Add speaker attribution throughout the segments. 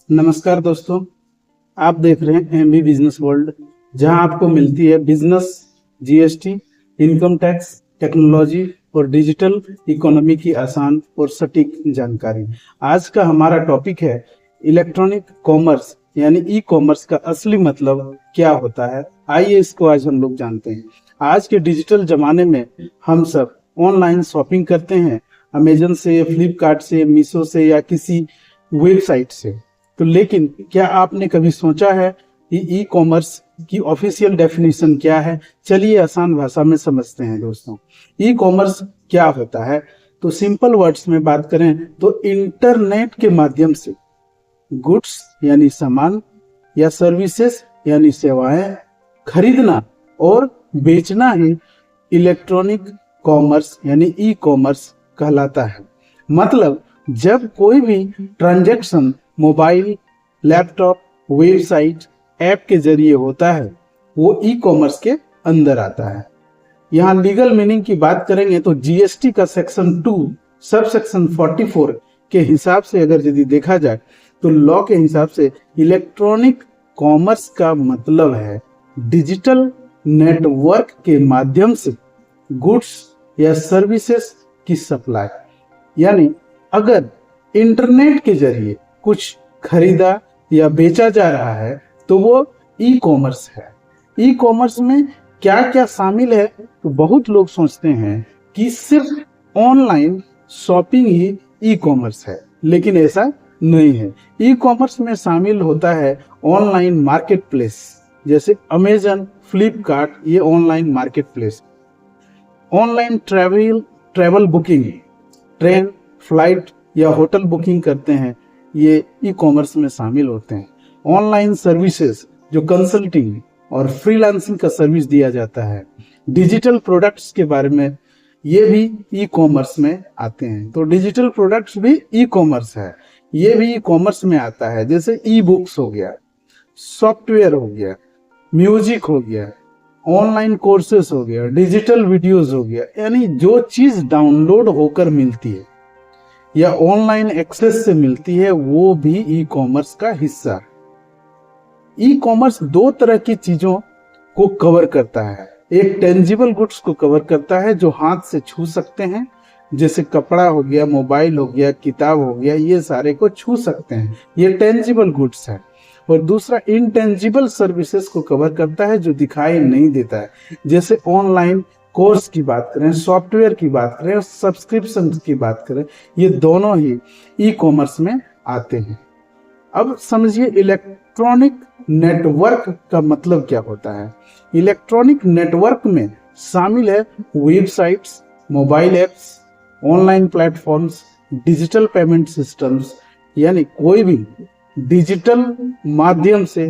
Speaker 1: नमस्कार दोस्तों, आप देख रहे हैं एमबी बिजनेस वर्ल्ड, जहां आपको मिलती है business, GST, income tax, technology और डिजिटल इकोनॉमी की आसान और सटीक जानकारी। आज का हमारा टॉपिक है इलेक्ट्रॉनिक कॉमर्स यानी ई कॉमर्स का असली मतलब क्या होता है। आइए इसको आज हम लोग जानते हैं। आज के डिजिटल जमाने में हम सब ऑनलाइन शॉपिंग करते हैं, अमेजन से, फ्लिपकार्ट से, मीशो से या किसी वेबसाइट से। तो लेकिन क्या आपने कभी सोचा है कि ई कॉमर्स की ऑफिशियल डेफिनेशन क्या है? चलिए आसान भाषा में समझते हैं दोस्तों। ई कॉमर्स क्या होता है? तो सिंपल वर्ड्स में बात करें तो इंटरनेट के माध्यम से गुड्स यानी सामान या सर्विसेज यानी सेवाएं खरीदना और बेचना ही इलेक्ट्रॉनिक कॉमर्स यानी ई कॉमर्स कहलाता है। मतलब जब कोई भी transaction mobile, laptop, website, app के जरिए होता है वो ई कॉमर्स के अंदर आता है। यहाँ लीगल मीनिंग की बात करेंगे तो जीएसटी का सेक्शन 2 सब सेक्शन 44 के हिसाब से अगर यदि देखा जाए तो लॉ के हिसाब से इलेक्ट्रॉनिक कॉमर्स का मतलब है डिजिटल नेटवर्क के माध्यम से गुड्स या सर्विसेज की सप्लाई। यानी अगर इंटरनेट के जरिए कुछ खरीदा या बेचा जा रहा है तो वो ई कॉमर्स है। ई कॉमर्स में क्या क्या शामिल है? तो बहुत लोग सोचते हैं कि सिर्फ ऑनलाइन शॉपिंग ही ई कॉमर्स है, लेकिन ऐसा नहीं है। ई कॉमर्स में शामिल होता है ऑनलाइन मार्केट प्लेस, जैसे अमेजन, फ्लिपकार्ट, ये online market place. Online travel booking, train, flight या होटल बुकिंग करते हैं, ये ई कॉमर्स में शामिल होते हैं। ऑनलाइन सर्विसेज जो कंसल्टिंग और फ्रीलांसिंग का सर्विस दिया जाता है। डिजिटल प्रोडक्ट्स के बारे में ये भी ई कॉमर्स में आते हैं। तो डिजिटल प्रोडक्ट्स भी ई कॉमर्स है, ये भी ई कॉमर्स में आता है। जैसे ई बुक्स हो गया, सॉफ्टवेयर हो गया, म्यूजिक हो गया, ऑनलाइन कोर्सेस हो गया, डिजिटल वीडियोस हो गया। यानी जो चीज डाउनलोड होकर मिलती है या ऑनलाइन एक्सेस से मिलती है वो भी ई कॉमर्स का हिस्सा है। ई कॉमर्स दो तरह की चीजों को कवर करता है। एक टेंजिबल गुड्स को कवर करता है जो हाथ से छू सकते हैं, जैसे कपड़ा हो गया, मोबाइल हो गया, किताब हो गया, ये सारे को छू सकते हैं, ये टेंजिबल गुड्स है। और दूसरा इनटेंजिबल सर्विसेज को कवर करता है जो दिखाई नहीं देता है, जैसे ऑनलाइन कोर्स की बात करें, सॉफ्टवेयर की बात करें, सब्सक्रिप्शन की बात करें, ये दोनों ही ई कॉमर्स में आते हैं। अब समझिए इलेक्ट्रॉनिक नेटवर्क का मतलब क्या होता है। इलेक्ट्रॉनिक नेटवर्क में शामिल है websites, mobile apps, online platforms, digital payment systems, यानी कोई भी डिजिटल माध्यम से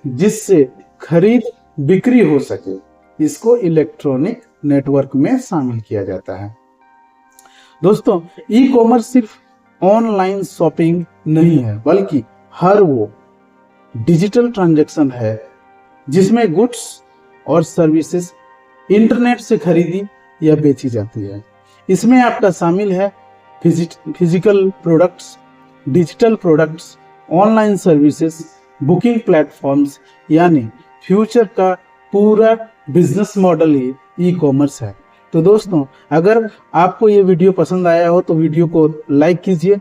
Speaker 1: जिससे खरीद बिक्री हो सके, इसको इलेक्ट्रॉनिक नेटवर्क में शामिल किया जाता है। दोस्तों, ई कॉमर्स सिर्फ ऑनलाइन शॉपिंग नहीं है, बल्कि हर वो डिजिटल ट्रांजैक्शन है जिसमें गुड्स और सर्विसेज इंटरनेट से खरीदी या बेची जाती है। इसमें आपका शामिल है physical products, digital products, online services, booking platforms. यानी फ्यूचर का पूरा बिजनेस मॉडल ही ई कॉमर्स है। तो दोस्तों, अगर आपको ये वीडियो पसंद आया हो तो वीडियो को लाइक कीजिए,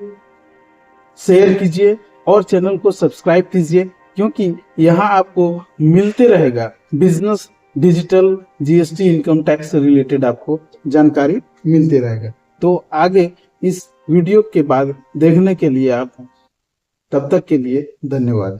Speaker 1: शेयर कीजिए और चैनल को सब्सक्राइब कीजिए, क्योंकि यहाँ आपको मिलते रहेगा business, digital, GST, income tax से रिलेटेड आपको जानकारी मिलते रहेगा। तो आगे इस वीडियो के बाद देखने के लिए आप तब तक के लिए धन्यवाद।